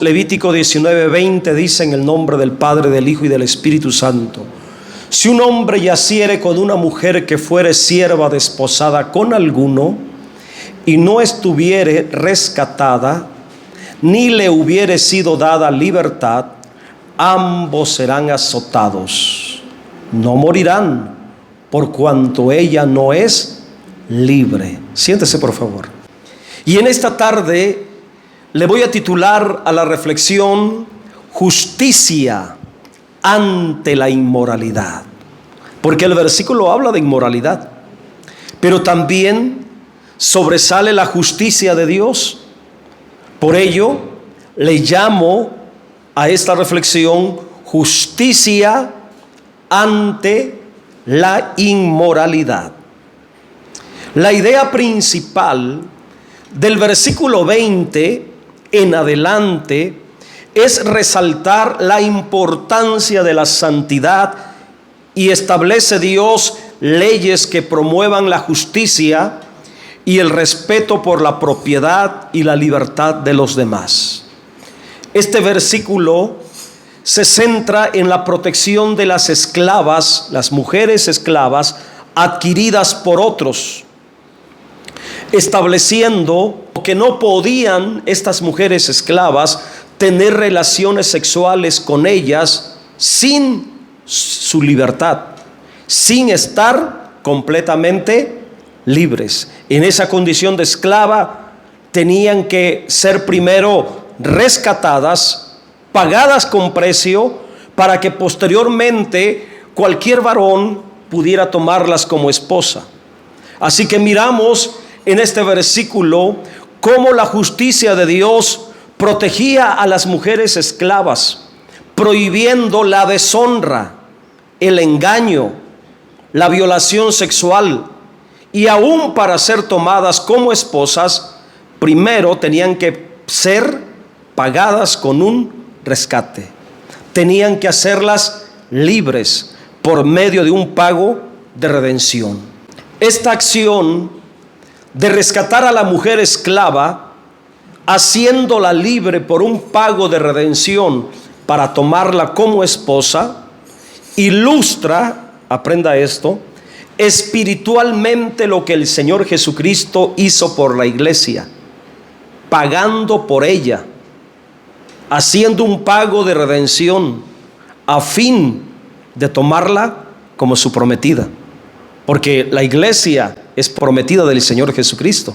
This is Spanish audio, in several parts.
Levítico 19:20 dice: en el nombre del Padre, del Hijo y del Espíritu Santo, si un hombre yaciere con una mujer que fuere sierva desposada con alguno, y no estuviere rescatada, ni le hubiere sido dada libertad, ambos serán azotados. No morirán, por cuanto ella no es libre. Siéntese, por favor. Y en esta tarde le voy a titular a la reflexión: justicia ante la inmoralidad. Porque el versículo habla de inmoralidad, pero también sobresale la justicia de Dios. Por ello le llamo a esta reflexión justicia ante la inmoralidad. La idea principal del versículo 20 en adelante es resaltar la importancia de la santidad, y establece Dios leyes que promuevan la justicia y el respeto por la propiedad y la libertad de los demás. Este versículo se centra en la protección de las esclavas, las mujeres esclavas adquiridas por otros, estableciendo que no podían estas mujeres esclavas tener relaciones sexuales con ellas sin su libertad, sin estar completamente libres. En esa condición de esclava tenían que ser primero rescatadas, pagadas con precio, para que posteriormente cualquier varón pudiera tomarlas como esposa. Así que miramos en este versículo cómo la justicia de Dios protegía a las mujeres esclavas, prohibiendo la deshonra, el engaño, la violación sexual. Y aún para ser tomadas como esposas, primero tenían que ser pagadas con un rescate. Tenían que hacerlas libres por medio de un pago de redención. Esta acción de rescatar a la mujer esclava, haciéndola libre por un pago de redención para tomarla como esposa, ilustra, aprenda esto, espiritualmente lo que el Señor Jesucristo hizo por la iglesia, pagando por ella, haciendo un pago de redención a fin de tomarla como su prometida, porque la iglesia es prometida del Señor Jesucristo.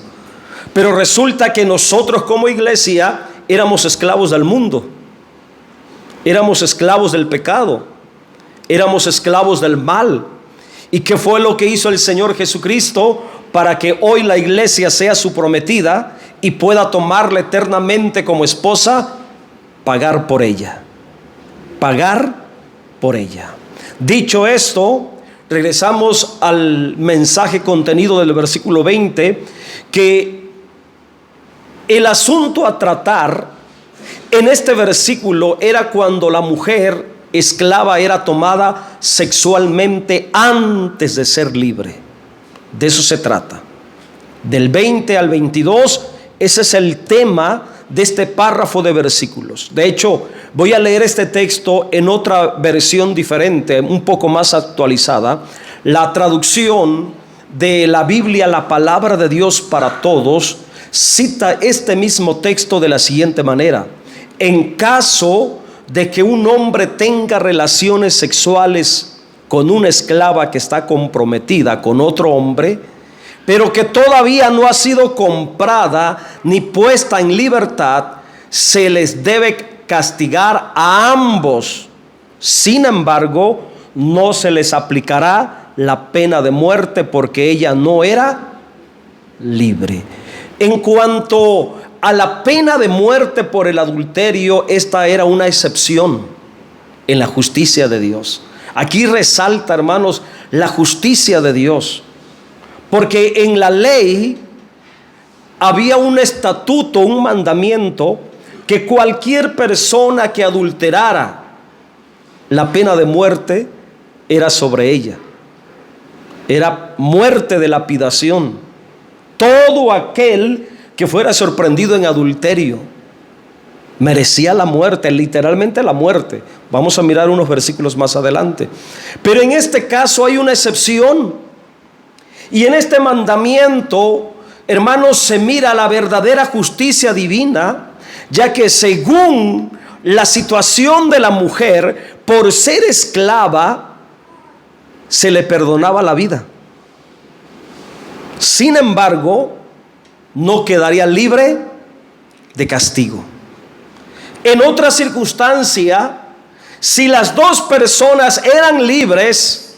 Pero resulta que nosotros como iglesia éramos esclavos del mundo, éramos esclavos del pecado, éramos esclavos del mal. ¿Y qué fue lo que hizo el Señor Jesucristo para que hoy la iglesia sea su prometida y pueda tomarla eternamente como esposa? Pagar por ella. Pagar por ella. Dicho esto, regresamos al mensaje contenido del versículo 20, que el asunto a tratar en este versículo era cuando la mujer esclava era tomada sexualmente antes de ser libre. De eso se trata. Del 20 al 22, ese es el tema de este párrafo de versículos. De hecho, voy a leer este texto en otra versión diferente, un poco más actualizada. La traducción de la Biblia, la palabra de Dios para todos, cita este mismo texto de la siguiente manera: en caso de que un hombre tenga relaciones sexuales con una esclava que está comprometida con otro hombre, pero que todavía no ha sido comprada ni puesta en libertad, se les debe castigar a ambos. Sin embargo, no se les aplicará la pena de muerte, porque ella no era libre. En cuanto a la pena de muerte por el adulterio, esta era una excepción en la justicia de Dios. Aquí resalta, hermanos, la justicia de Dios, porque en la ley había un estatuto, un mandamiento, que cualquier persona que adulterara, la pena de muerte era sobre ella. Era muerte de lapidación. Todo aquel que fuera sorprendido en adulterio. Merecía la muerte, literalmente la muerte. Vamos a mirar unos versículos más adelante. Pero en este caso hay una excepción. Y en este mandamiento, hermanos, se mira la verdadera justicia divina, ya que según la situación de la mujer, por ser esclava, se le perdonaba la vida. Sin embargo, no quedaría libre de castigo. En otra circunstancia, si las dos personas eran libres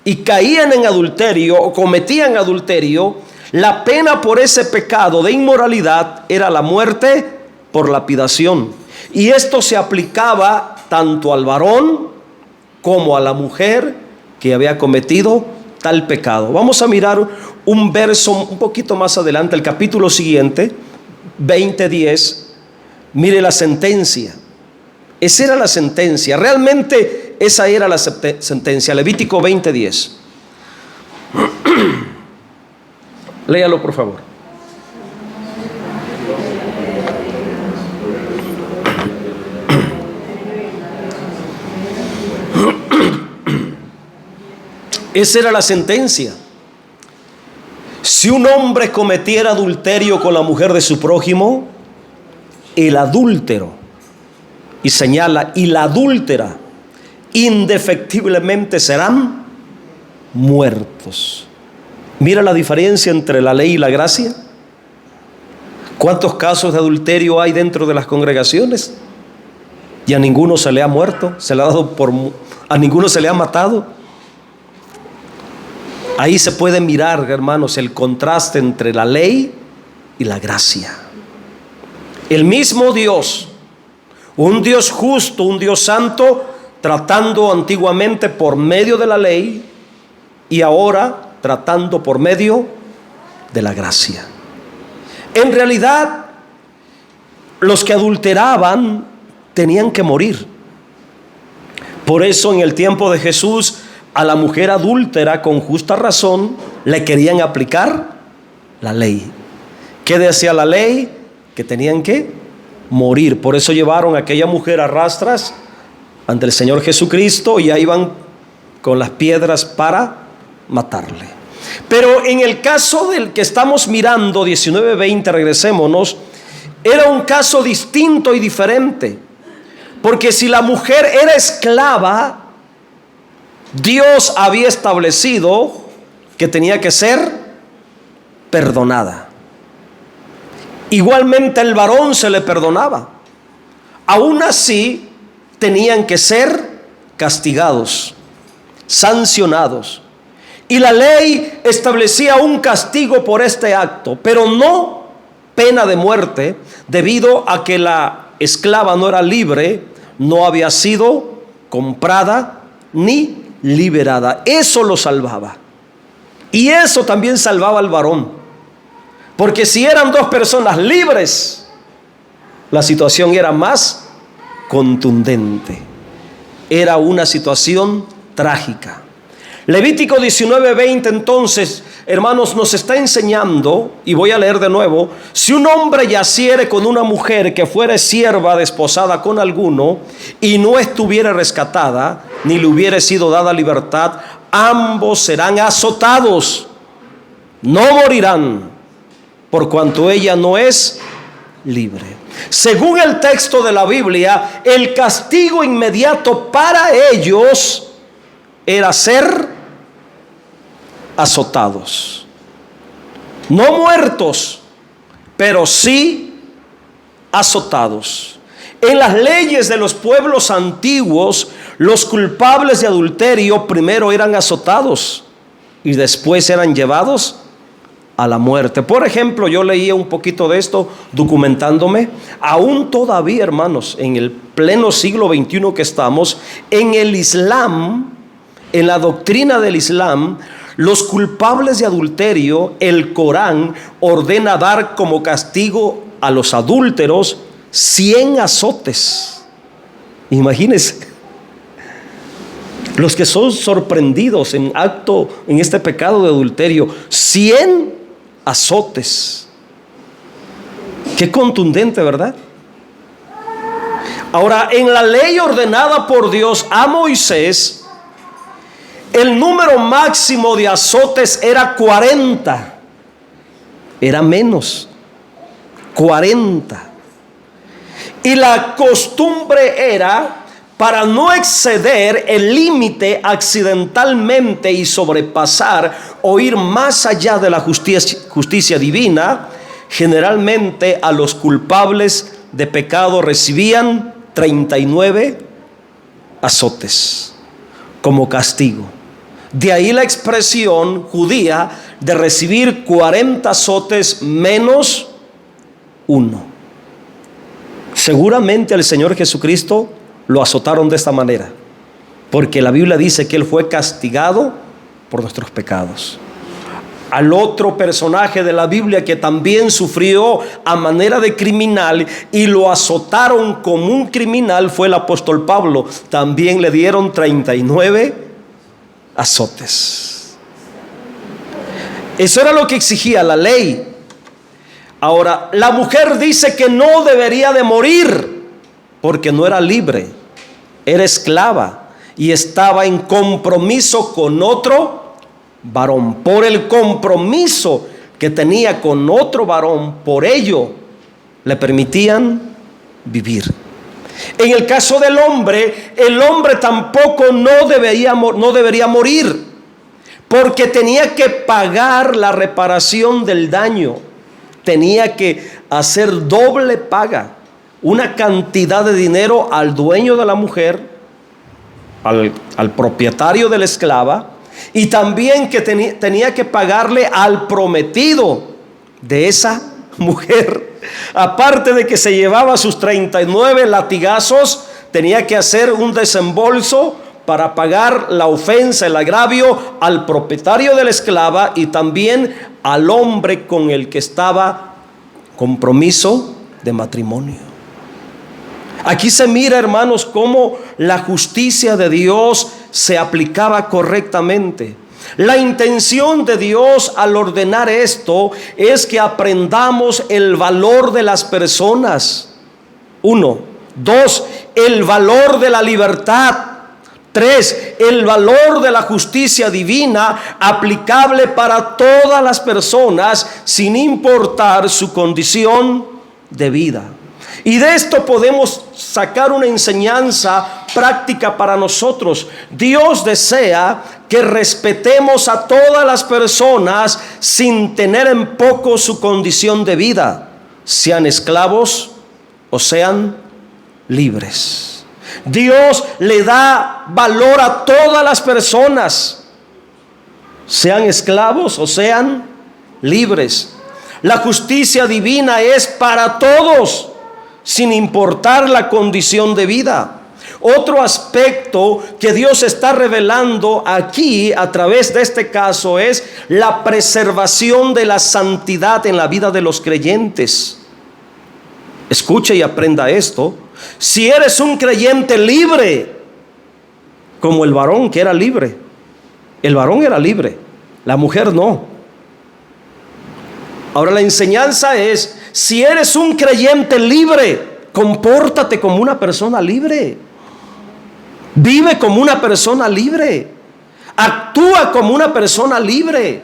y caían en adulterio o cometían adulterio, la pena por ese pecado de inmoralidad era la muerte por lapidación. Y esto se aplicaba tanto al varón como a la mujer que había cometido tal pecado. Vamos a mirar un verso un poquito más adelante, el capítulo siguiente, 20:10. Mire la sentencia. Esa era la sentencia. Realmente esa era la sentencia. Levítico 20:10. Léalo, por favor. Esa era la sentencia. Si un hombre cometiera adulterio con la mujer de su prójimo, el adúltero, y señala, y la adúltera, indefectiblemente serán muertos. Mira la diferencia entre la ley y la gracia. ¿Cuántos casos de adulterio hay dentro de las congregaciones? Y a ninguno se le ha muerto, a ninguno se le ha matado. Ahí se puede mirar, hermanos, el contraste entre la ley y la gracia. El mismo Dios, un Dios justo, un Dios santo, tratando antiguamente por medio de la ley y ahora tratando por medio de la gracia. En realidad, los que adulteraban tenían que morir. Por eso en el tiempo de Jesús, a la mujer adúltera, con justa razón, le querían aplicar la ley. ¿Qué decía la ley? Que tenían que morir. Por eso llevaron a aquella mujer a rastras ante el Señor Jesucristo y ahí iban con las piedras para matarle. Pero en el caso del que estamos mirando, 19:20, regresémonos, era un caso distinto y diferente. Porque si la mujer era esclava, Dios había establecido que tenía que ser perdonada. Igualmente el varón se le perdonaba. Aún así tenían que ser castigados, sancionados. Y la ley establecía un castigo por este acto, pero no pena de muerte, debido a que la esclava no era libre, no había sido comprada ni liberada. Eso lo salvaba. Y eso también salvaba al varón. Porque si eran dos personas libres, la situación era más contundente. Era una situación trágica. Levítico 19:20 entonces, hermanos, nos está enseñando, y voy a leer de nuevo: si un hombre yaciere con una mujer que fuere sierva desposada con alguno y no estuviere rescatada, ni le hubiere sido dada libertad, ambos serán azotados, no morirán, por cuanto ella no es libre. Según el texto de la Biblia, el castigo inmediato para ellos era ser azotados, no muertos, pero sí azotados. En las leyes de los pueblos antiguos, los culpables de adulterio primero eran azotados y después eran llevados a la muerte. Por ejemplo, yo leía un poquito de esto documentándome. Aún todavía, hermanos, en el pleno siglo XXI que estamos, en el Islam, en la doctrina del Islam, los culpables de adulterio, el Corán ordena dar como castigo a los adúlteros 100 azotes. Imagínense, los que son sorprendidos en este pecado de adulterio, 100 azotes. Qué contundente, ¿verdad? Ahora, en la ley ordenada por Dios a Moisés, el número máximo de azotes era 40. Era menos, 40. Y la costumbre era, para no exceder el límite accidentalmente y sobrepasar o ir más allá de la justicia divina, generalmente a los culpables de pecado recibían 39 azotes como castigo. De ahí la expresión judía de recibir 40 azotes menos uno. Seguramente al Señor Jesucristo lo azotaron de esta manera, porque la Biblia dice que Él fue castigado por nuestros pecados. Al otro personaje de la Biblia que también sufrió a manera de criminal y lo azotaron como un criminal fue el apóstol Pablo. También le dieron 39 azotes. Eso era lo que exigía la ley. Ahora, la mujer dice que no debería de morir porque no era libre, era esclava y estaba en compromiso con otro varón. Por el compromiso que tenía con otro varón, por ello le permitían vivir. En el caso del hombre, el hombre tampoco no debería morir, porque tenía que pagar la reparación del daño. Tenía que hacer doble paga, una cantidad de dinero al dueño de la mujer, al propietario de la esclava, y también que tenía que pagarle al prometido de esa mujer. Aparte de que se llevaba sus 39 latigazos, tenía que hacer un desembolso para pagar la ofensa, el agravio al propietario de la esclava y también al hombre con el que estaba compromiso de matrimonio. Aquí se mira, hermanos, cómo la justicia de Dios se aplicaba correctamente. La intención de Dios al ordenar esto es que aprendamos el valor de las personas. 1. 2. El valor de la libertad. 3. El valor de la justicia divina aplicable para todas las personas sin importar su condición de vida. Y de esto podemos sacar una enseñanza práctica para nosotros. Dios desea que respetemos a todas las personas sin tener en poco su condición de vida, sean esclavos o sean libres. Dios le da valor a todas las personas, sean esclavos o sean libres. La justicia divina es para todos, sin importar la condición de vida. Otro aspecto que Dios está revelando aquí a través de este caso es la preservación de la santidad en la vida de los creyentes. Escuche y aprenda esto. Si eres un creyente libre, como el varón que era libre, el varón era libre, la mujer no. Ahora la enseñanza es: si eres un creyente libre, compórtate como una persona libre. Vive como una persona libre. Actúa como una persona libre.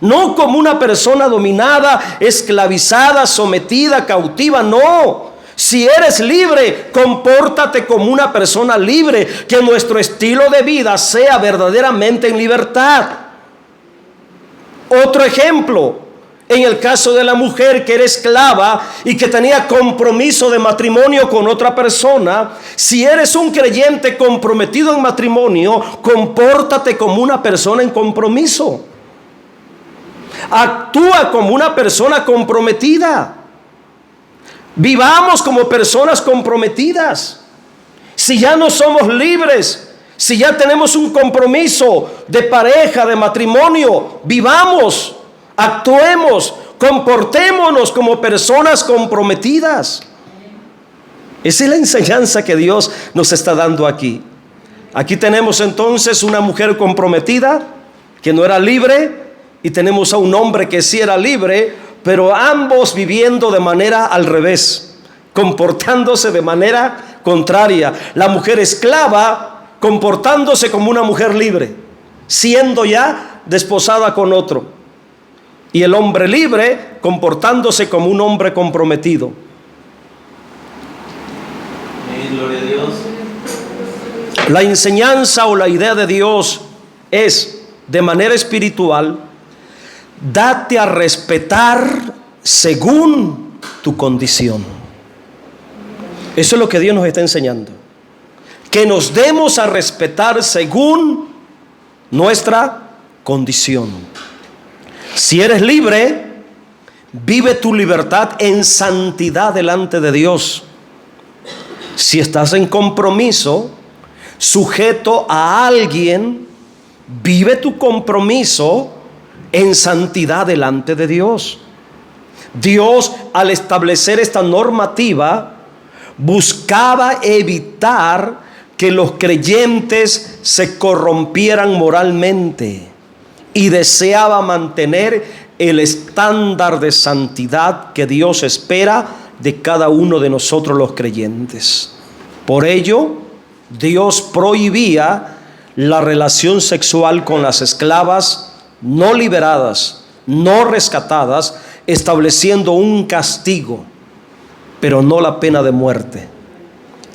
No como una persona dominada, esclavizada, sometida, cautiva. No. Si eres libre, compórtate como una persona libre. Que nuestro estilo de vida sea verdaderamente en libertad. Otro ejemplo. En el caso de la mujer que era esclava y que tenía compromiso de matrimonio con otra persona, si eres un creyente comprometido en matrimonio, compórtate como una persona en compromiso. Actúa como una persona comprometida. Vivamos como personas comprometidas. Si ya no somos libres, si ya tenemos un compromiso de pareja, de matrimonio, vivamos. Actuemos, comportémonos como personas comprometidas. Esa es la enseñanza que Dios nos está dando aquí. Aquí tenemos entonces una mujer comprometida que no era libre, y tenemos a un hombre que sí era libre, pero ambos viviendo de manera al revés. comportándose de manera contraria. La mujer esclava comportándose como una mujer libre, siendo ya desposada con otro. Y el hombre libre comportándose como un hombre comprometido. Gloria a Dios. La enseñanza o la idea de Dios es, de manera espiritual, date a respetar según tu condición. Eso es lo que Dios nos está enseñando. Que nos demos a respetar según nuestra condición. Si eres libre, vive tu libertad en santidad delante de Dios. Si estás en compromiso, sujeto a alguien, vive tu compromiso en santidad delante de Dios. Dios, al establecer esta normativa, buscaba evitar que los creyentes se corrompieran moralmente y deseaba mantener el estándar de santidad que Dios espera de cada uno de nosotros los creyentes. Por ello, Dios prohibía la relación sexual con las esclavas no liberadas, no rescatadas, estableciendo un castigo, pero no la pena de muerte,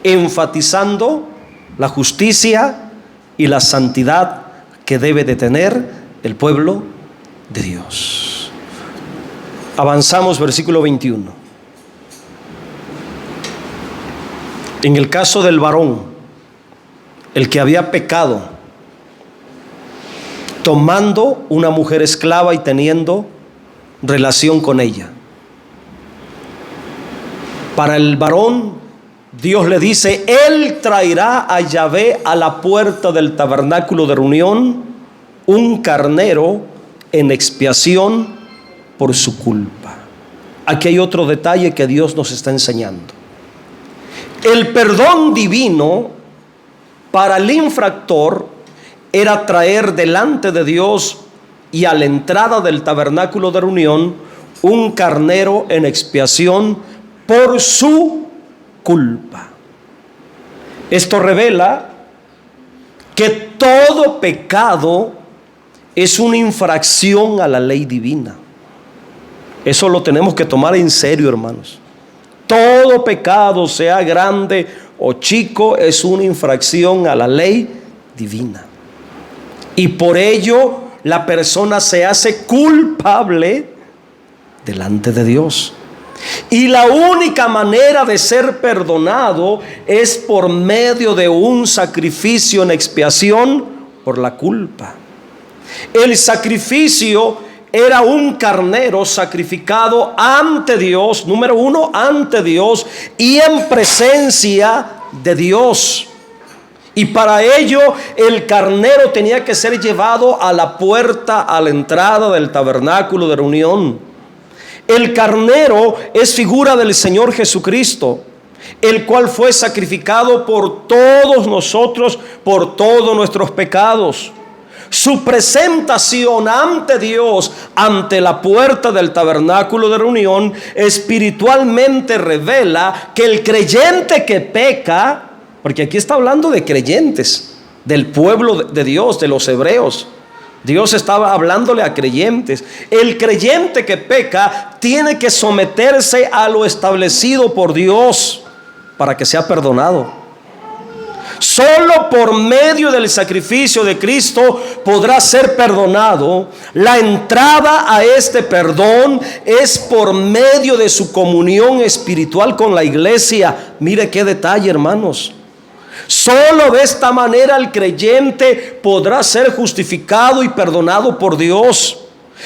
enfatizando la justicia y la santidad que debe de tener el pueblo de Dios. Avanzamos, versículo 21. En el caso del varón, el que había pecado, tomando una mujer esclava y teniendo relación con ella. Para el varón, Dios le dice: Él traerá a Yahvé a la puerta del tabernáculo de reunión un carnero en expiación por su culpa. Aquí hay otro detalle que Dios nos está enseñando. El perdón divino para el infractor era traer delante de Dios y a la entrada del tabernáculo de reunión un carnero en expiación por su culpa. Esto revela que todo pecado es una infracción a la ley divina. Eso lo tenemos que tomar en serio, hermanos. Todo pecado, sea grande o chico, es una infracción a la ley divina. Y por ello la persona se hace culpable delante de Dios. Y la única manera de ser perdonado es por medio de un sacrificio en expiación por la culpa. El sacrificio era un carnero sacrificado ante Dios, número uno, ante Dios y en presencia de Dios. Y para ello el carnero tenía que ser llevado a la puerta, a la entrada del tabernáculo de reunión. El carnero es figura del Señor Jesucristo, el cual fue sacrificado por todos nosotros, por todos nuestros pecados. Su presentación ante Dios, ante la puerta del tabernáculo de reunión, espiritualmente revela que el creyente que peca, porque aquí está hablando de creyentes, del pueblo de Dios, de los hebreos. Dios estaba hablándole a creyentes. El creyente que peca tiene que someterse a lo establecido por Dios para que sea perdonado. Solo por medio del sacrificio de Cristo podrá ser perdonado. La entrada a este perdón es por medio de su comunión espiritual con la iglesia. Mire qué detalle, hermanos. Solo de esta manera el creyente podrá ser justificado y perdonado por Dios.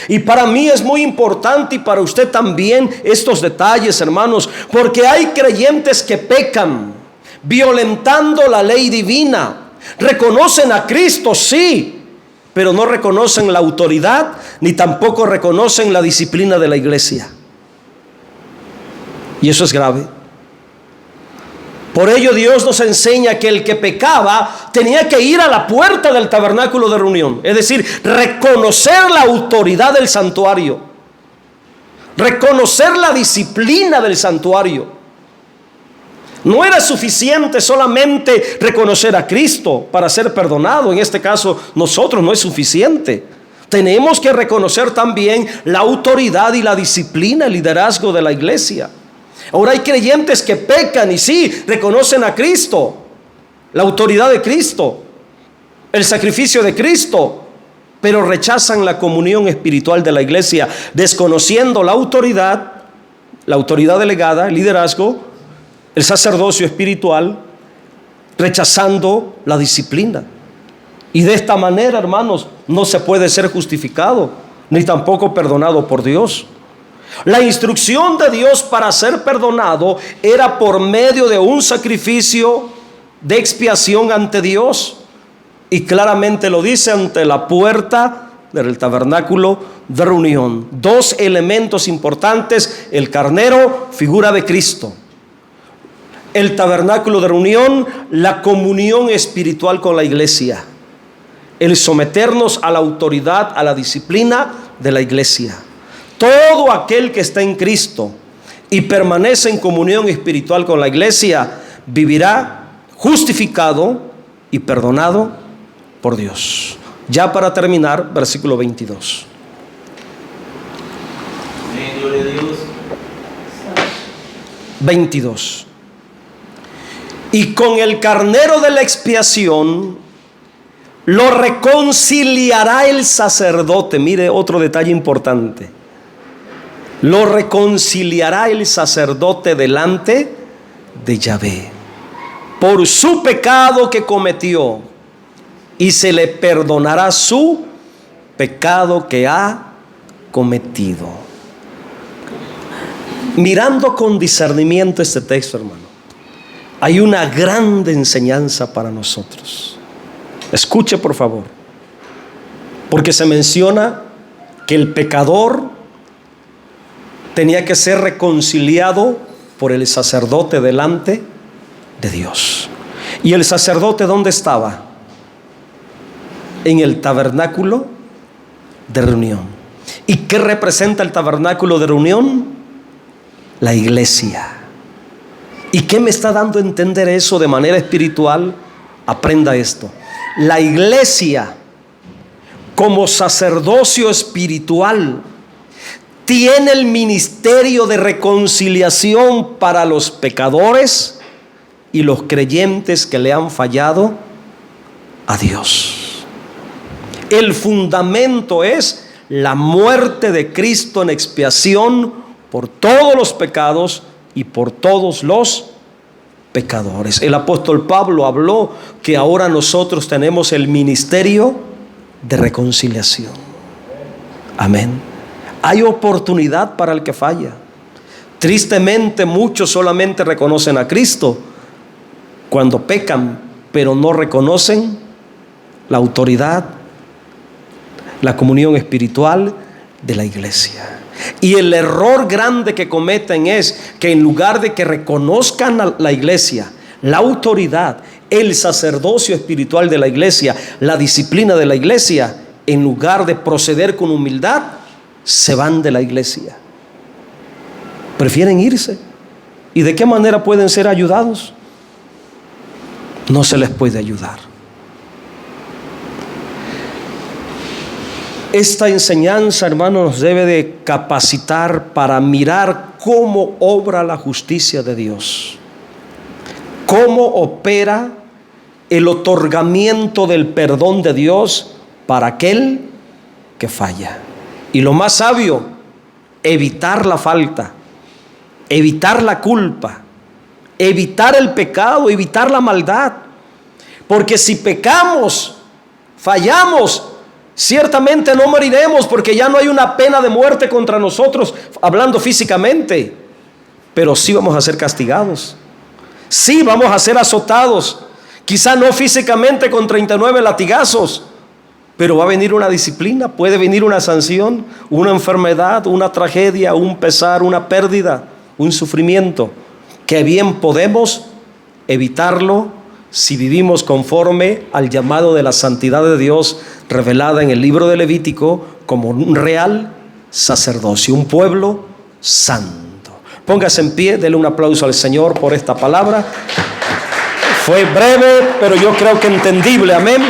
Y para mí es muy importante, y para usted también, estos detalles, hermanos, porque hay creyentes que pecan violentando la ley divina. Reconocen a Cristo, sí, pero no reconocen la autoridad ni tampoco reconocen la disciplina de la iglesia. Y eso es grave. Por ello Dios nos enseña que el que pecaba tenía que ir a la puerta del tabernáculo de reunión, es decir, reconocer la autoridad del santuario, reconocer la disciplina del santuario. No era suficiente solamente reconocer a Cristo para ser perdonado. En este caso, nosotros no es suficiente. Tenemos que reconocer también la autoridad y la disciplina, el liderazgo de la iglesia. Ahora hay creyentes que pecan y sí, reconocen a Cristo, la autoridad de Cristo, el sacrificio de Cristo, pero rechazan la comunión espiritual de la iglesia, desconociendo la autoridad delegada, el liderazgo, el sacerdocio espiritual, rechazando la disciplina. Y de esta manera, hermanos, no se puede ser justificado, ni tampoco perdonado por Dios. La instrucción de Dios para ser perdonado era por medio de un sacrificio de expiación ante Dios. Y claramente lo dice ante la puerta del tabernáculo de reunión. Dos elementos importantes: el carnero, figura de Cristo; el tabernáculo de reunión, la comunión espiritual con la iglesia, el someternos a la autoridad, a la disciplina de la iglesia. Todo aquel que está en Cristo y permanece en comunión espiritual con la iglesia vivirá justificado y perdonado por Dios. Ya para terminar, versículo 22. Amén, gloria a Dios. 22. Y con el carnero de la expiación lo reconciliará el sacerdote. Mire otro detalle importante. Lo reconciliará el sacerdote delante de Yahvé por su pecado que cometió, y se le perdonará su pecado que ha cometido. Mirando con discernimiento este texto, hermano, hay una grande enseñanza para nosotros. Escuche, por favor, porque se menciona que el pecador tenía que ser reconciliado por el sacerdote delante de Dios. ¿Y el sacerdote dónde estaba? En el tabernáculo de reunión. ¿Y qué representa el tabernáculo de reunión? La iglesia. ¿Y qué me está dando a entender eso de manera espiritual? Aprenda esto. La iglesia, como sacerdocio espiritual, tiene el ministerio de reconciliación para los pecadores y los creyentes que le han fallado a Dios. El fundamento es la muerte de Cristo en expiación por todos los pecados y por todos los pecadores. El apóstol Pablo habló que ahora nosotros tenemos el ministerio de reconciliación. Amén. Hay oportunidad para el que falla. Tristemente, muchos solamente reconocen a Cristo cuando pecan, pero no reconocen la autoridad, la comunión espiritual de la iglesia. Y el error grande que cometen es que en lugar de que reconozcan a la iglesia, la autoridad, el sacerdocio espiritual de la iglesia, la disciplina de la iglesia, en lugar de proceder con humildad, se van de la iglesia. Prefieren irse. ¿Y de qué manera pueden ser ayudados? No se les puede ayudar. Esta enseñanza, hermanos, nos debe de capacitar para mirar cómo obra la justicia de Dios, cómo opera el otorgamiento del perdón de Dios para aquel que falla. Y lo más sabio, evitar la falta, evitar la culpa, evitar el pecado, evitar la maldad. Porque si pecamos, fallamos, ciertamente no moriremos, porque ya no hay una pena de muerte contra nosotros, hablando físicamente. Pero sí vamos a ser castigados, sí vamos a ser azotados, quizá no físicamente con 39 latigazos, pero va a venir una disciplina, puede venir una sanción, una enfermedad, una tragedia, un pesar, una pérdida, un sufrimiento, que bien podemos evitarlo si vivimos conforme al llamado de la santidad de Dios revelada en el libro de Levítico como un real sacerdocio, un pueblo santo. Póngase en pie, dele un aplauso al Señor por esta palabra. Fue breve, pero yo creo que entendible. Amén.